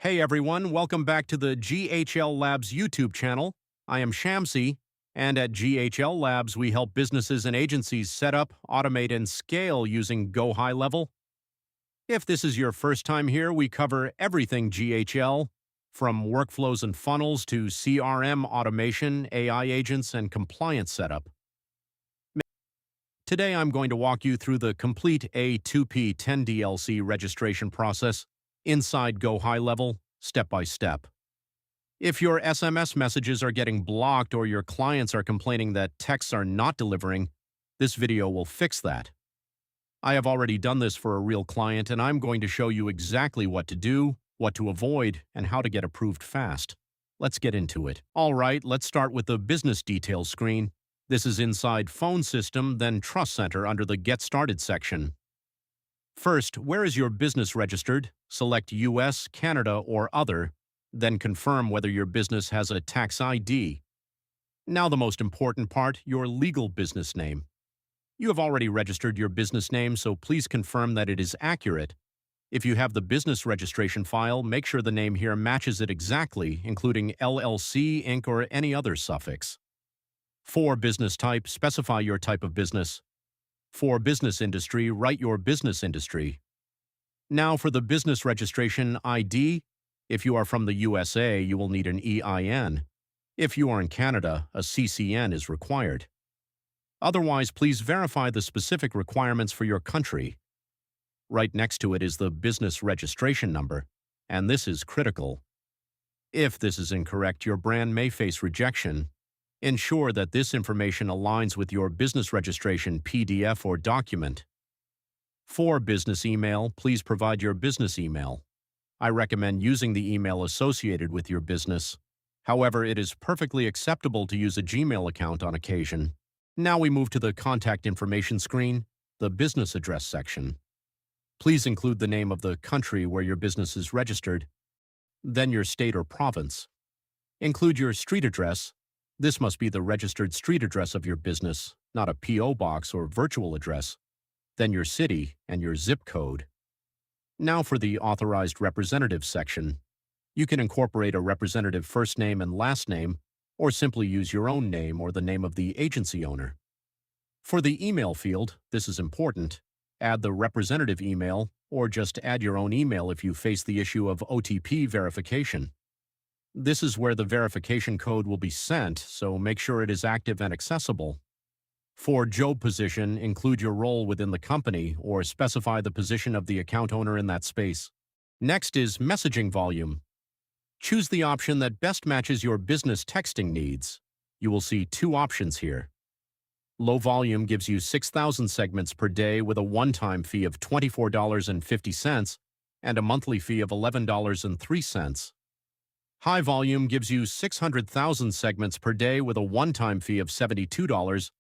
Hey everyone, welcome back to the GHL Labs YouTube channel. I am Shamsi, and at GHL Labs we help businesses and agencies set up, automate, and scale using GoHighLevel. If this is your first time here, we cover everything GHL, from workflows and funnels to CRM automation, AI agents, and compliance setup. Today I'm going to walk you through the complete A2P 10DLC registration process inside GoHighLevel, step by step. If your SMS messages are getting blocked or your clients are complaining that texts are not delivering, this video will fix that. I have already done this for a real client, and I'm going to show you exactly what to do, what to avoid, and how to get approved fast. Let's get into it. All right, let's start with the business details screen. This is inside Phone System, then Trust Center under the Get Started section. First, where is your business registered? Select US, Canada, or Other, then confirm whether your business has a tax ID. Now the most important part, your legal business name. You have already registered your business name, so please confirm that it is accurate. If you have the business registration file, make sure the name here matches it exactly, including LLC, Inc., or any other suffix. For business type, specify your type of business. For business industry, write your business industry. Now for the business registration ID, if you are from the USA, you will need an EIN. If you are in Canada, a CCN is required. Otherwise, please verify the specific requirements for your country. Right next to it is the business registration number, and this is critical. If this is incorrect, your brand may face rejection. Ensure that this information aligns with your business registration PDF or document. For business email, please provide your business email. I recommend using the email associated with your business. However, it is perfectly acceptable to use a Gmail account on occasion. Now we move to the contact information screen, the business address section. Please include the name of the country where your business is registered, then your state or province. Include your street address. This must be the registered street address of your business, not a P.O. box or virtual address. Then your city and your zip code. Now for the Authorized Representative section. You can incorporate a representative first name and last name, or simply use your own name or the name of the agency owner. For the email field, this is important. Add the representative email, or just add your own email if you face the issue of OTP verification. This is where the verification code will be sent, so make sure it is active and accessible. For job position, include your role within the company or specify the position of the account owner in that space. Next is messaging volume. Choose the option that best matches your business texting needs. You will see two options here. Low volume gives you 6,000 segments per day with a one-time fee of $24.50 and a monthly fee of $11.03. High volume gives you 600,000 segments per day with a one-time fee of $72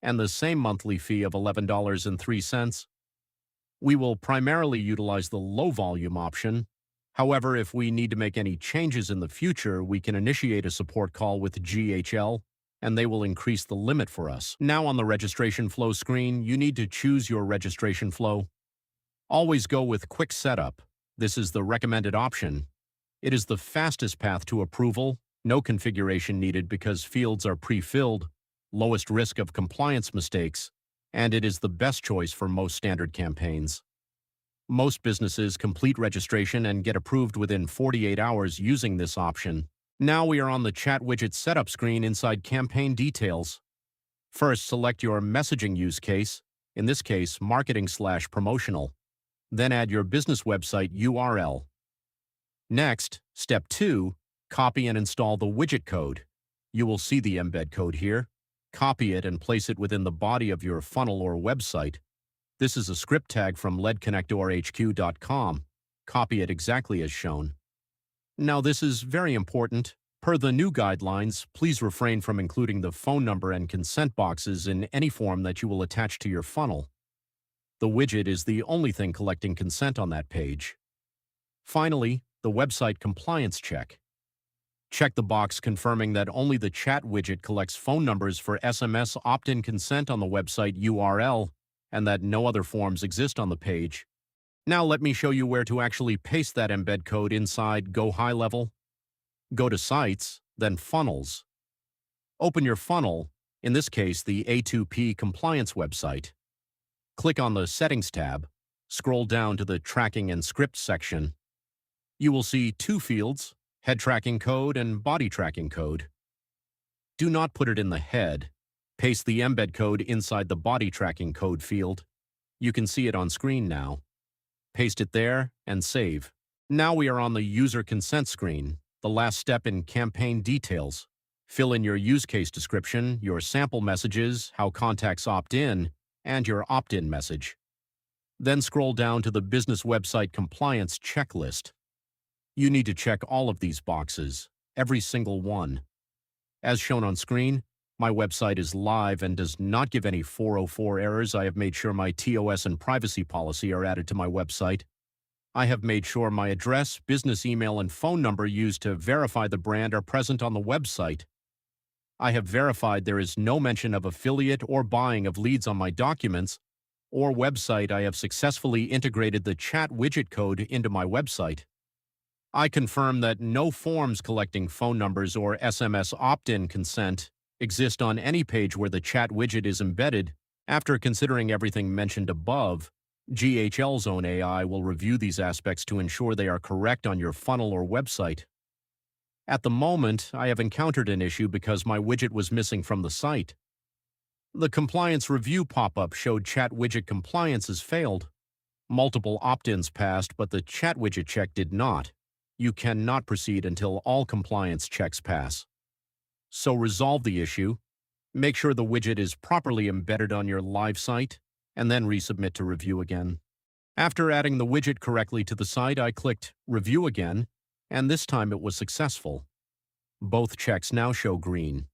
and the same monthly fee of $11.03. We will primarily utilize the low volume option. However, if we need to make any changes in the future, we can initiate a support call with GHL, and they will increase the limit for us. Now on the registration flow screen, you need to choose your registration flow. Always go with Quick Setup. This is the recommended option. It is the fastest path to approval, no configuration needed because fields are pre-filled, lowest risk of compliance mistakes, and it is the best choice for most standard campaigns. Most businesses complete registration and get approved within 48 hours using this option. Now we are on the chat widget setup screen inside campaign details. First, select your messaging use case, in this case, marketing/promotional. Then add your business website URL. Next, step 2, copy and install the widget code. You will see the embed code here. Copy it and place it within the body of your funnel or website. This is a script tag from leadconnectorhq.com. Copy it exactly as shown. Now this is very important. Per the new guidelines, please refrain from including the phone number and consent boxes in any form that you will attach to your funnel. The widget is the only thing collecting consent on that page. Finally, the website compliance check. Check the box confirming that only the chat widget collects phone numbers for SMS opt-in consent on the website URL and that no other forms exist on the page. Now let me show you where to actually paste that embed code inside GoHighLevel. Go to Sites, then Funnels. Open your funnel, in this case the A2P compliance website. Click on the Settings tab, scroll down to the Tracking and Scripts section. You will see two fields, head tracking code and body tracking code. Do not put it in the head. Paste the embed code inside the body tracking code field. You can see it on screen now. Paste it there and save. Now we are on the user consent screen, the last step in campaign details. Fill in your use case description, your sample messages, how contacts opt in, and your opt-in message. Then scroll down to the business website compliance checklist. You need to check all of these boxes, every single one. As shown on screen, my website is live and does not give any 404 errors. I have made sure my TOS and privacy policy are added to my website. I have made sure my address, business email, and phone number used to verify the brand are present on the website. I have verified there is no mention of affiliate or buying of leads on my documents or website. I have successfully integrated the chat widget code into my website. I confirm that no forms collecting phone numbers or SMS opt-in consent exist on any page where the chat widget is embedded. After considering everything mentioned above, GHL's own AI will review these aspects to ensure they are correct on your funnel or website. At the moment, I have encountered an issue because my widget was missing from the site. The compliance review pop-up showed chat widget compliance has failed. Multiple opt-ins passed, but the chat widget check did not. You cannot proceed until all compliance checks pass. So resolve the issue, make sure the widget is properly embedded on your live site, and then resubmit to review again. After adding the widget correctly to the site, I clicked Review again, and this time it was successful. Both checks now show green.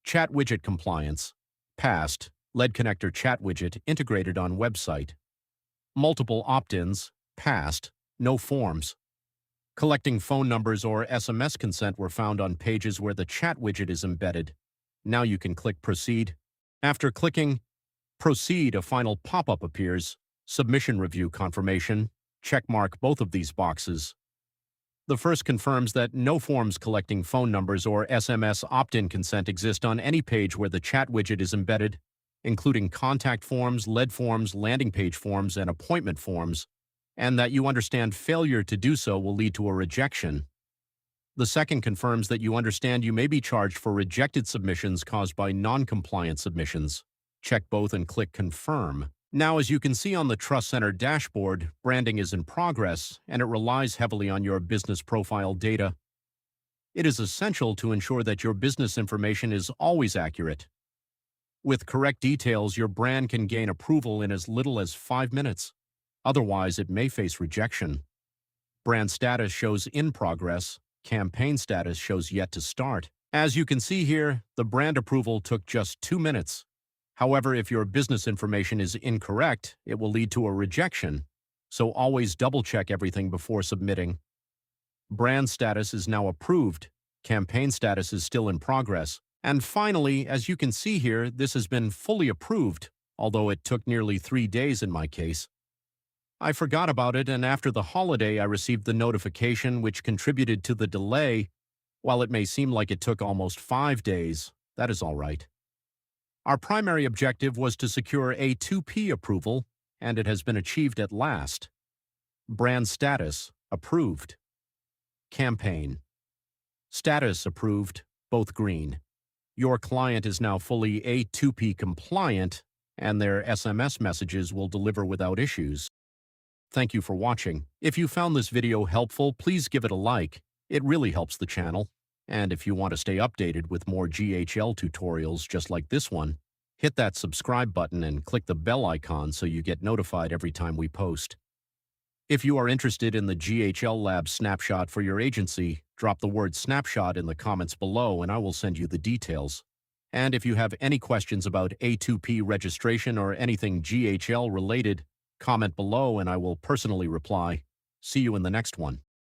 Chat widget compliance, passed, lead connector chat widget integrated on website. Multiple opt-ins, passed, no forms. Collecting phone numbers or SMS consent were found on pages where the chat widget is embedded. Now you can click Proceed. After clicking Proceed, a final pop-up appears. Submission review confirmation. Checkmark both of these boxes. The first confirms that no forms collecting phone numbers or SMS opt-in consent exist on any page where the chat widget is embedded, including contact forms, lead forms, landing page forms, and appointment forms, and that you understand failure to do so will lead to a rejection. The second confirms that you understand you may be charged for rejected submissions caused by non-compliant submissions. Check both and click Confirm. Now, as you can see on the Trust Center dashboard, branding is in progress, and it relies heavily on your business profile data. It is essential to ensure that your business information is always accurate. With correct details, your brand can gain approval in as little as 5 minutes. Otherwise, it may face rejection. Brand status shows in progress. Campaign status shows yet to start. As you can see here, the brand approval took just 2 minutes. However, if your business information is incorrect, it will lead to a rejection. So always double-check everything before submitting. Brand status is now approved. Campaign status is still in progress. And finally, as you can see here, this has been fully approved, although it took nearly 3 days in my case. I forgot about it, and after the holiday, I received the notification, which contributed to the delay. While it may seem like it took almost 5 days, that is all right. Our primary objective was to secure A2P approval, and it has been achieved at last. Brand status approved. Campaign status approved, both green. Your client is now fully A2P compliant, and their SMS messages will deliver without issues. Thank you for watching. If you found this video helpful, please give it a like. It really helps the channel. And if you want to stay updated with more GHL tutorials just like this one, hit that subscribe button and click the bell icon so you get notified every time we post. If you are interested in the GHL Labs snapshot for your agency, drop the word snapshot in the comments below and I will send you the details. And if you have any questions about A2P registration or anything GHL related, comment below and I will personally reply. See you in the next one.